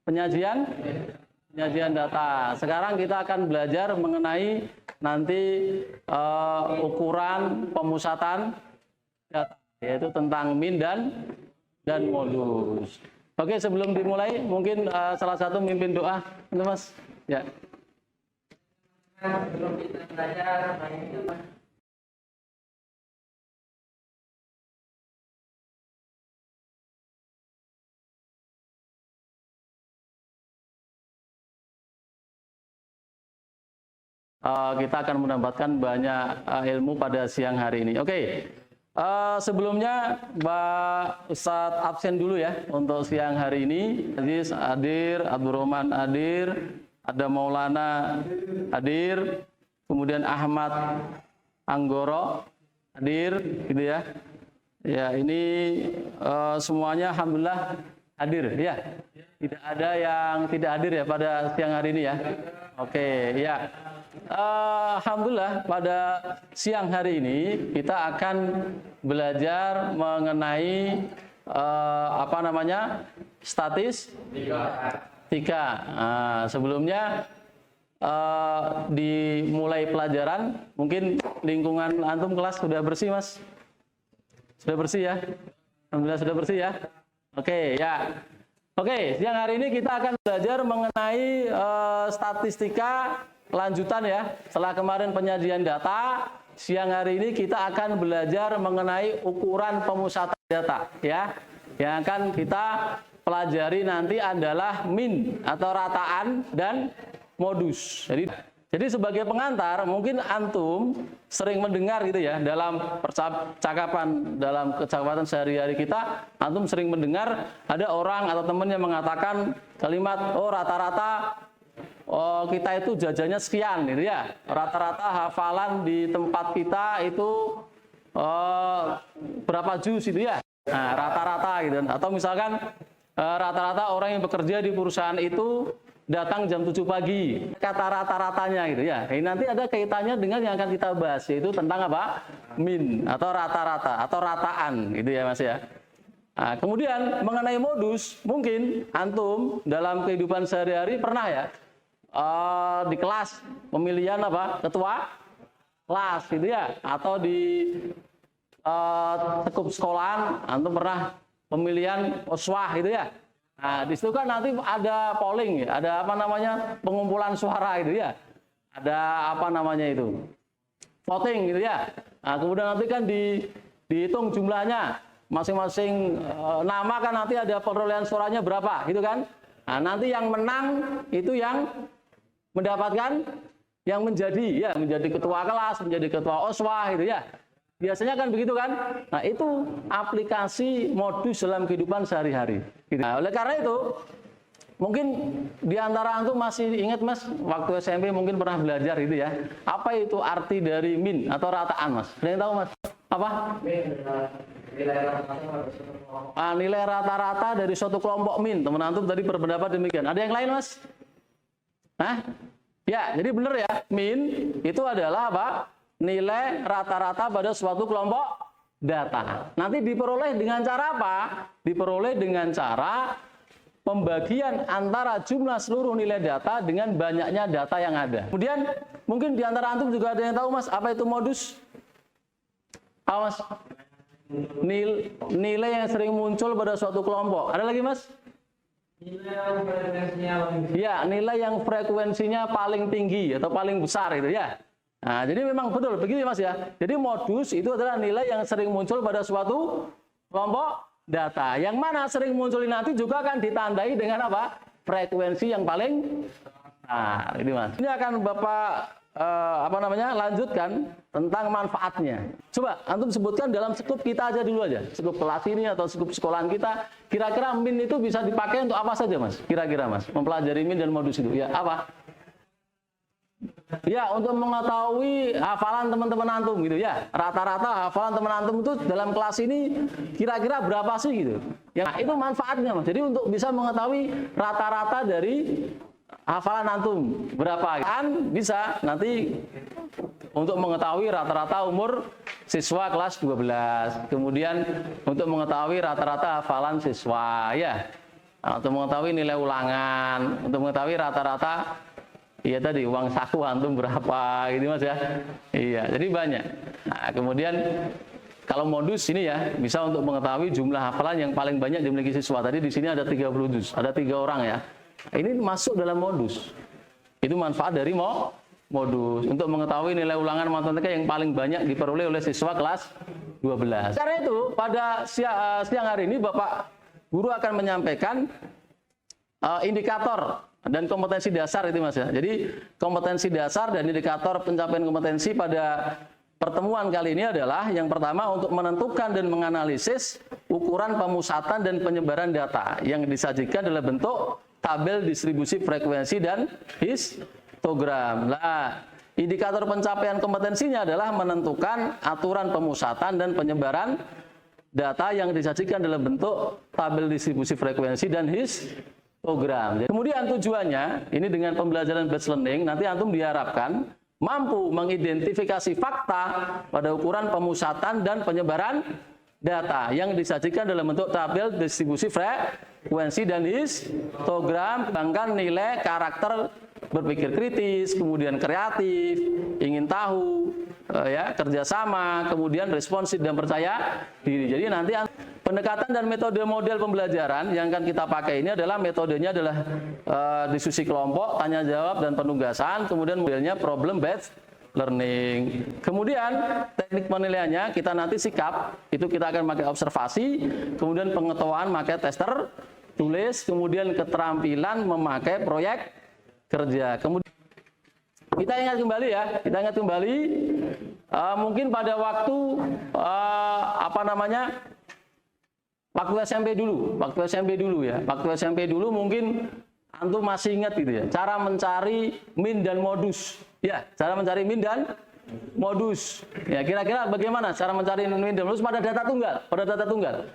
penyajian data. Sekarang kita akan belajar mengenai nanti ukuran pemusatan data, yaitu tentang min dan modus. Oke, sebelum dimulai, mungkin salah satu mimpin doa, Mas. Ya. Sebelum kita belajar, kita akan mendapatkan banyak ilmu pada siang hari ini. Oke, sebelumnya Mbak Ustadz absen dulu ya untuk siang hari ini. Aziz hadir, Abdurrahman hadir, ada Maulana hadir, kemudian Ahmad Anggoro hadir, gitu ya. Ya, ini semuanya alhamdulillah hadir ya. Tidak ada yang tidak hadir ya pada siang hari ini ya. Oke, ya. Alhamdulillah pada siang hari ini kita akan belajar mengenai statistika. Sebelumnya dimulai pelajaran, mungkin lingkungan antum kelas sudah bersih, Mas? Sudah bersih ya? Alhamdulillah sudah bersih ya. Oke, ya. Oke, siang hari ini kita akan belajar mengenai statistika lanjutan ya. Setelah kemarin penyajian data, siang hari ini kita akan belajar mengenai ukuran pemusatan data ya. Yang akan kita pelajari nanti adalah min atau rataan dan modus. Jadi sebagai pengantar, mungkin antum sering mendengar gitu ya dalam percakapan, dalam kecakapan sehari-hari kita, antum sering mendengar ada orang atau teman yang mengatakan kalimat, oh rata-rata kita itu jajannya sekian gitu ya. Rata-rata hafalan di tempat kita itu berapa juz itu ya. Nah, rata-rata gitu. Atau misalkan rata-rata orang yang bekerja di perusahaan itu datang jam 7 pagi, kata rata-ratanya gitu ya. Ini nanti ada kaitannya dengan yang akan kita bahas, yaitu tentang apa? Min atau rata-rata atau rataan gitu ya Mas ya. Nah, kemudian mengenai modus, mungkin antum dalam kehidupan sehari-hari pernah ya di kelas pemilihan apa? Ketua kelas gitu ya, atau di sekup sekolahan antum pernah pemilihan oswah gitu ya. Nah, di situ kan nanti ada polling, ada apa namanya pengumpulan suara itu ya, ada apa namanya itu voting gitu ya. Nah, kemudian nanti kan dihitung jumlahnya, masing-masing nama kan nanti ada perolehan suaranya berapa, gitu kan. Nah, nanti yang menang itu yang mendapatkan, yang menjadi ketua kelas, menjadi ketua oswah gitu ya. Biasanya kan begitu kan? Nah, itu aplikasi modus dalam kehidupan sehari-hari. Nah, oleh karena itu, mungkin di antara antum masih ingat Mas, waktu SMP mungkin pernah belajar gitu ya. Apa itu arti dari min atau rataan Mas? Ada yang tahu Mas? Apa? Nilai rata-rata dari suatu kelompok min. Teman antum tadi berpendapat demikian. Ada yang lain Mas? Hah? Ya, jadi benar ya. Min itu adalah apa? Nilai rata-rata pada suatu kelompok data. Nanti diperoleh dengan cara apa? Diperoleh dengan cara pembagian antara jumlah seluruh nilai data dengan banyaknya data yang ada. Kemudian mungkin di antara antum juga ada yang tahu Mas, apa itu modus? Apa Mas? Nilai yang sering muncul pada suatu kelompok. Ada lagi Mas? Ya, nilai yang frekuensinya paling tinggi atau paling besar itu ya. Nah, jadi memang betul begini Mas ya. Jadi modus itu adalah nilai yang sering muncul pada suatu kelompok data. Yang mana sering muncul nanti juga akan ditandai dengan apa? Frekuensi yang paling. Nah, ini Mas. Ini akan Bapak lanjutkan tentang manfaatnya. Coba antum sebutkan dalam skup kita aja dulu aja. Skup kelas ini atau skup sekolahan kita, kira-kira min itu bisa dipakai untuk apa saja Mas? Kira-kira Mas, mempelajari min dan modus itu. Ya, apa? Ya, untuk mengetahui hafalan teman-teman antum gitu ya. Rata-rata hafalan teman antum itu dalam kelas ini kira-kira berapa sih gitu. Nah, itu manfaatnya Mas. Jadi untuk bisa mengetahui rata-rata dari hafalan antum berapa kan bisa nanti untuk mengetahui rata-rata umur siswa kelas 12. Kemudian untuk mengetahui rata-rata hafalan siswa ya. untuk mengetahui nilai ulangan, untuk mengetahui rata-rata, iya tadi uang saku antum berapa gitu Mas ya. Iya, jadi banyak. Nah, kemudian kalau modus ini ya bisa untuk mengetahui jumlah hafalan yang paling banyak dimiliki siswa. Tadi di sini ada 30 juz, ada 3 orang ya. Ini masuk dalam modus. Itu manfaat dari modus untuk mengetahui nilai ulangan matematika yang paling banyak diperoleh oleh siswa kelas 12. Karena itu pada siang hari ini Bapak Guru akan menyampaikan indikator dan kompetensi dasar itu Mas ya. Jadi kompetensi dasar dan indikator pencapaian kompetensi pada pertemuan kali ini adalah yang pertama untuk menentukan dan menganalisis ukuran pemusatan dan penyebaran data yang disajikan dalam bentuk tabel distribusi frekuensi dan histogram. Nah, indikator pencapaian kompetensinya adalah menentukan aturan pemusatan dan penyebaran data yang disajikan dalam bentuk tabel distribusi frekuensi dan histogram. Kemudian tujuannya, ini dengan pembelajaran batch learning, nanti antum diharapkan mampu mengidentifikasi fakta pada ukuran pemusatan dan penyebaran data yang disajikan dalam bentuk tabel distribusi frekuensi dan histogram, bahkan nilai karakter berpikir kritis, kemudian kreatif, ingin tahu, ya, kerjasama, kemudian responsif dan percaya diri. Jadi nanti pendekatan dan metode model pembelajaran yang akan kita pakai ini adalah metodenya adalah diskusi kelompok, tanya jawab dan penugasan, kemudian modelnya problem based learning. Kemudian teknik penilaiannya kita nanti sikap, itu kita akan pakai observasi, kemudian pengetahuan pakai tester tulis, kemudian keterampilan memakai proyek kerja. Kemudian kita ingat kembali ya, mungkin pada waktu waktu SMP dulu mungkin antum masih ingat gitu ya, cara mencari min dan modus. Ya, cara mencari min dan modus. Ya, kira-kira bagaimana cara mencari min dan modus pada data tunggal?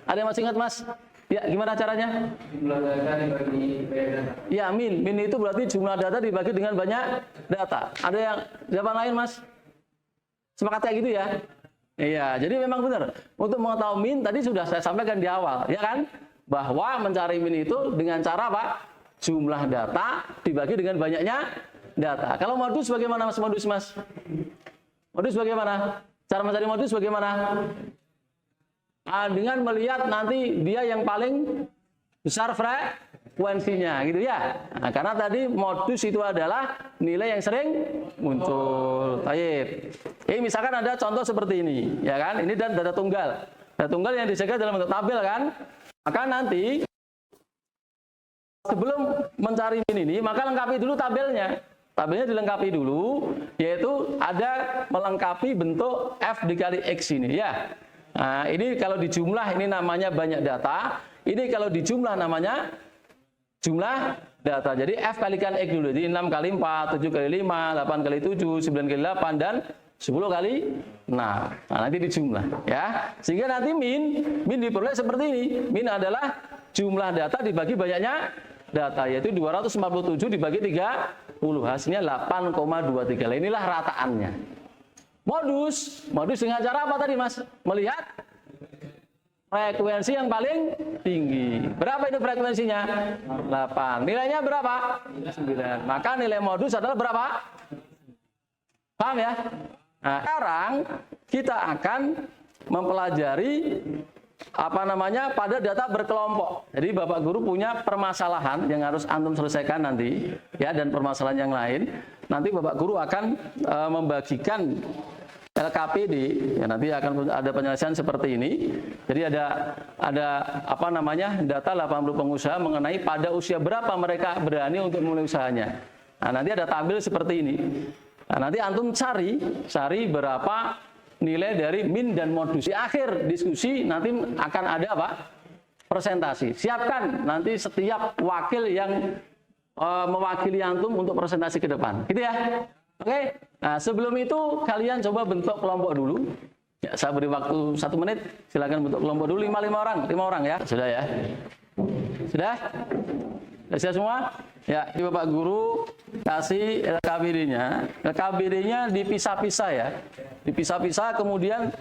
Ada yang masih ingat, Mas? Ya, gimana caranya? Jumlah data dibagi data. Ya, min itu berarti jumlah data dibagi dengan banyak data. Ada yang jawaban lain, Mas? Sepakat kayak gitu ya? Iya, jadi memang benar. Untuk mengetahui min tadi sudah saya sampaikan di awal, ya kan? Bahwa mencari min itu dengan cara apa? Jumlah data dibagi dengan banyaknya data. Kalau modus bagaimana, Mas? Modus bagaimana? Cara mencari modus bagaimana? Dengan melihat nanti dia yang paling besar frekuensinya gitu ya. Nah, karena tadi modus itu adalah nilai yang sering muncul. Baik. Misalkan ada contoh seperti ini, ya kan? Ini dan data tunggal. Data tunggal yang dijaga dalam bentuk tabel kan? Maka nanti sebelum mencari min ini, maka lengkapi dulu tabelnya. Tabelnya dilengkapi dulu, yaitu ada melengkapi bentuk F dikali X ini ya. Nah, ini kalau dijumlah ini namanya banyak data. Ini kalau dijumlah namanya jumlah data. Jadi F kalikan X dulu. Jadi 6 kali 4, 7 kali 5, 8 kali 7, 9 kali 8, dan 10 kali 6. Nah, nanti dijumlah ya. Sehingga nanti min diperoleh seperti ini. Min adalah jumlah data dibagi banyaknya data, yaitu 247 dibagi 30. Hasilnya 8,23. Inilah rataannya. Modus dengan cara apa tadi, Mas? Melihat frekuensi yang paling tinggi. Berapa itu frekuensinya? 8. Nilainya berapa? 9. Maka nilai modus adalah berapa? Paham ya? Nah, sekarang kita akan mempelajari pada data berkelompok. Jadi Bapak Guru punya permasalahan yang harus antum selesaikan nanti ya, dan permasalahan yang lain. Nanti Bapak Guru akan membagikan LKPD ya, nanti akan ada penyelesaian seperti ini. Jadi ada data 80 pengusaha mengenai pada usia berapa mereka berani untuk memulai usahanya. Nah, nanti ada tabel seperti ini. Nah, nanti antum cari berapa nilai dari min dan modus. Di akhir diskusi nanti akan ada apa? Presentasi. Siapkan nanti setiap wakil yang mewakili antum untuk presentasi ke depan. Gitu ya. Oke. Nah, sebelum itu kalian coba bentuk kelompok dulu. Ya, saya beri waktu 1 menit. Silakan bentuk kelompok dulu 5 orang ya. Sudah ya? Sudah? Sudah semua? Ya, ini Bapak Guru kasih LKBD-nya. LKBD-nya dipisah-pisah ya. Dipisah-pisah kemudian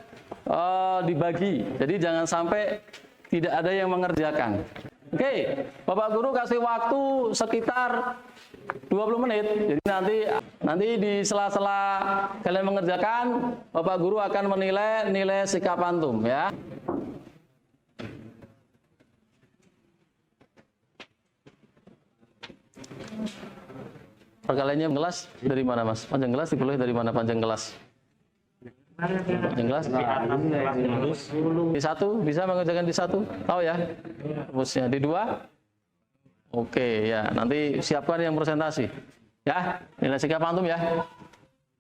dibagi. Jadi jangan sampai tidak ada yang mengerjakan. Oke, Bapak Guru kasih waktu sekitar 20 menit. Jadi nanti di sela-sela kalian mengerjakan, Bapak Guru akan menilai nilai sikap antum ya. Perkaliannya gelas dari mana, Mas? Panjang gelas dipilih dari mana panjang gelas? Panjang gelas? Di satu, bisa mengerjakan di satu? Tahu ya? Rumusnya di dua? Oke, ya. Nanti siapkan yang presentasi. Ya, nilai sikap antum ya.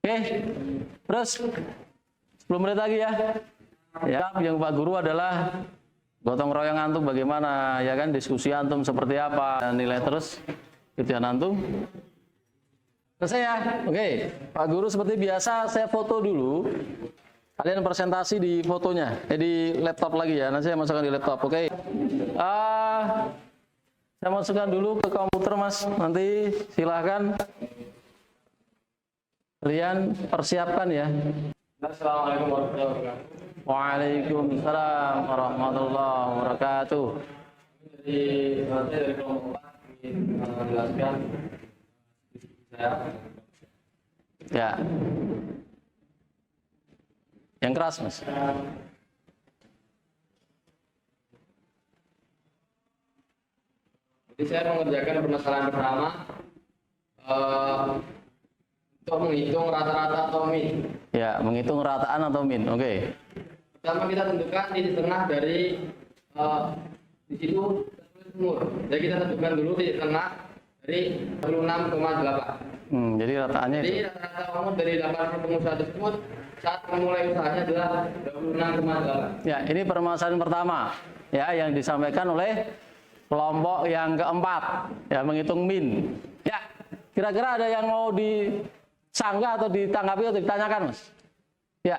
Oke. Terus 10 menit lagi ya. Ya, yang Pak Guru adalah gotong royong antum bagaimana, ya kan? Diskusi antum seperti apa, dan nilai terus kerjaan antum. Selesai ya? Oke, Pak Guru seperti biasa saya foto dulu. Kalian presentasi di fotonya, di laptop lagi ya. Nanti saya masukkan di laptop. Oke. Saya masukkan dulu ke komputer, Mas. Nanti silahkan kalian persiapkan ya. Assalamualaikum warahmatullahi wabarakatuh. Waalaikumsalam warahmatullahi wabarakatuh. Dari kelompok 4 ingin menjelaskan saya. Ya. Yang keras, Mas. Jadi saya mengerjakan permasalahan pertama untuk menghitung rata-rata atau min. Ya, menghitung rataan atau min. Oke. Pertama kita tentukan titik tengah dari di situ umur. Jadi kita tentukan dulu titik tengah dari 26,8. Jadi rataannya Jadi itu. rata-rata umur dari 80 pengusaha tersebut saat memulai usahanya adalah 26,8. Ya, ini permasalahan pertama ya yang disampaikan oleh kelompok yang keempat ya, menghitung min. Ya, kira-kira ada yang mau disanggah atau ditanggapi atau ditanyakan, Mas? Ya.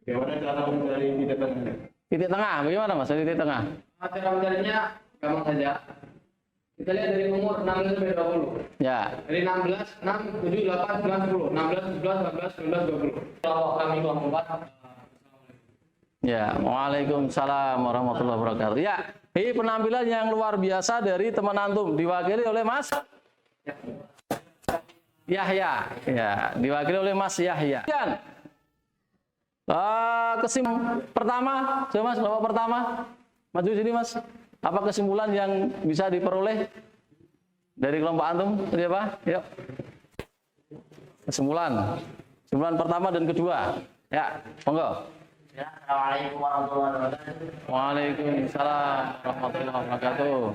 Bagaimana cara mencari titik tengah? Titik tengah, bagaimana, Mas? Titik tengah. Cara mencarinya gampang saja. Kita lihat dari umur 16 sampai 20. Ya. Dari 16, 6, 7, 8, 9, 10. 16, 17, 18, 19, 20. Kalau kami kelompok 4. Ya, waalaikumsalam warahmatullahi wabarakatuh. Ya, ini penampilan yang luar biasa dari teman antum diwakili oleh Mas Yahya. Ya, diwakili oleh Mas Yahya. Kemudian kesimpulan pertama, coba Mas, Bapak pertama. Maju sini, Mas. Apa kesimpulan yang bisa diperoleh dari kelompok antum? Tadi apa? Yuk. Kesimpulan. Kesimpulan pertama dan kedua. Ya, monggo. Assalamualaikum warahmatullahi wabarakatuh. Waalaikumsalam warahmatullahi wabarakatuh.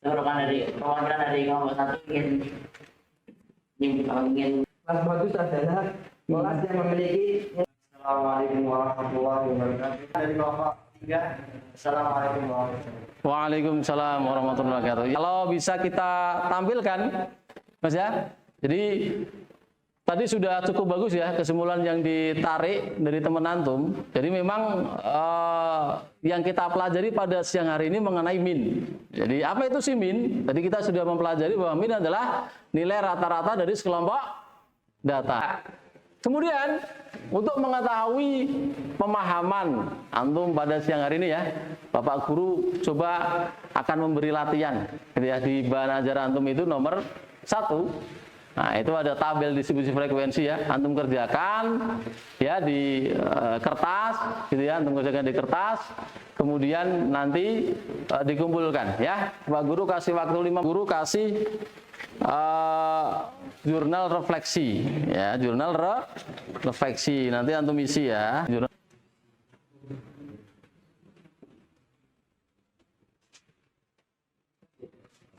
Saya dari perwakilan dari kelompok 1 ingin kelas bagus adalah kelas yang memiliki. Assalamualaikum warahmatullahi wabarakatuh. Dari kelompok 3. Assalamualaikum warahmatullahi wabarakatuh. Waalaikumsalam warahmatullahi wabarakatuh. Kalau bisa kita tampilkan, Mas ya. Jadi tadi sudah cukup bagus ya kesimpulan yang ditarik dari teman antum. Jadi memang yang kita pelajari pada siang hari ini mengenai min. Jadi apa itu sih min? Tadi kita sudah mempelajari bahwa min adalah nilai rata-rata dari sekelompok data. Kemudian untuk mengetahui pemahaman antum pada siang hari ini ya, Bapak Guru coba akan memberi latihan gitu ya, di bahan ajar antum itu nomor 1. Nah, itu ada tabel distribusi frekuensi ya, antum kerjakan ya di kertas gitu ya, antum kerjakan di kertas, kemudian nanti dikumpulkan ya. Pak Guru kasih waktu 5, Guru kasih jurnal refleksi ya, jurnal refleksi nanti antum isi ya.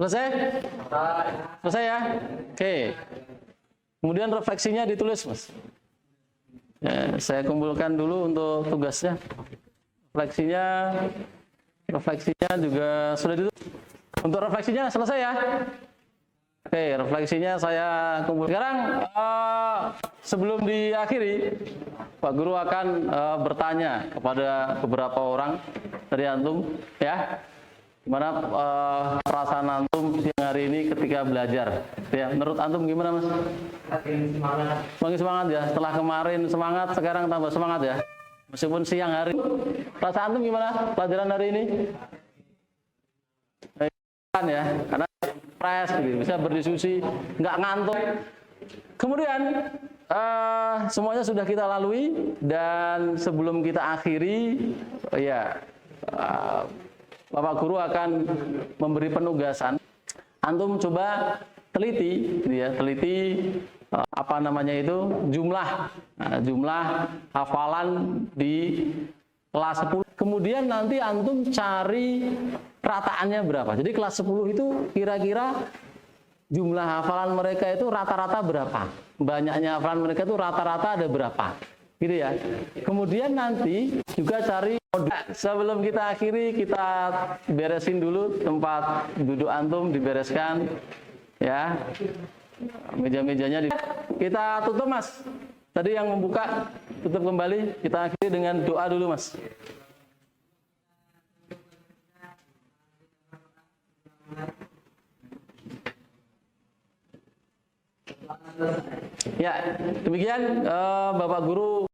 Selesai? Selesai ya? Oke. Kemudian refleksinya ditulis, Mas. Ya, saya kumpulkan dulu untuk tugasnya. Refleksinya juga sudah ditulis. Untuk refleksinya selesai ya? Oke, refleksinya saya kumpul. Sekarang sebelum diakhiri, Pak Guru akan bertanya kepada beberapa orang dari antum ya. Gimana perasaan antum siang hari ini ketika belajar? Ya, menurut antum gimana, Mas? Makin semangat ya. Setelah kemarin semangat, sekarang tambah semangat ya. Meskipun siang hari. Perasaan antum gimana pelajaran hari ini? kawan-kawan ya, karena fresh gitu, bisa berdiskusi, nggak ngantuk. Kemudian semuanya sudah kita lalui dan sebelum kita akhiri, ya Bapak Guru akan memberi penugasan. Antum coba teliti, ya, teliti apa namanya itu jumlah hafalan di kelas 10. Kemudian nanti antum cari rataannya berapa. Jadi kelas 10 itu kira-kira jumlah hafalan mereka itu rata-rata berapa? Banyaknya hafalan mereka itu rata-rata ada berapa? Gitu ya. Kemudian nanti juga cari modul. Sebelum kita akhiri, kita beresin dulu tempat duduk antum, dibereskan ya. Meja-mejanya kita tutup, Mas. Tadi yang membuka tutup kembali, kita akhiri dengan doa dulu, Mas. Ya, demikian Bapak Guru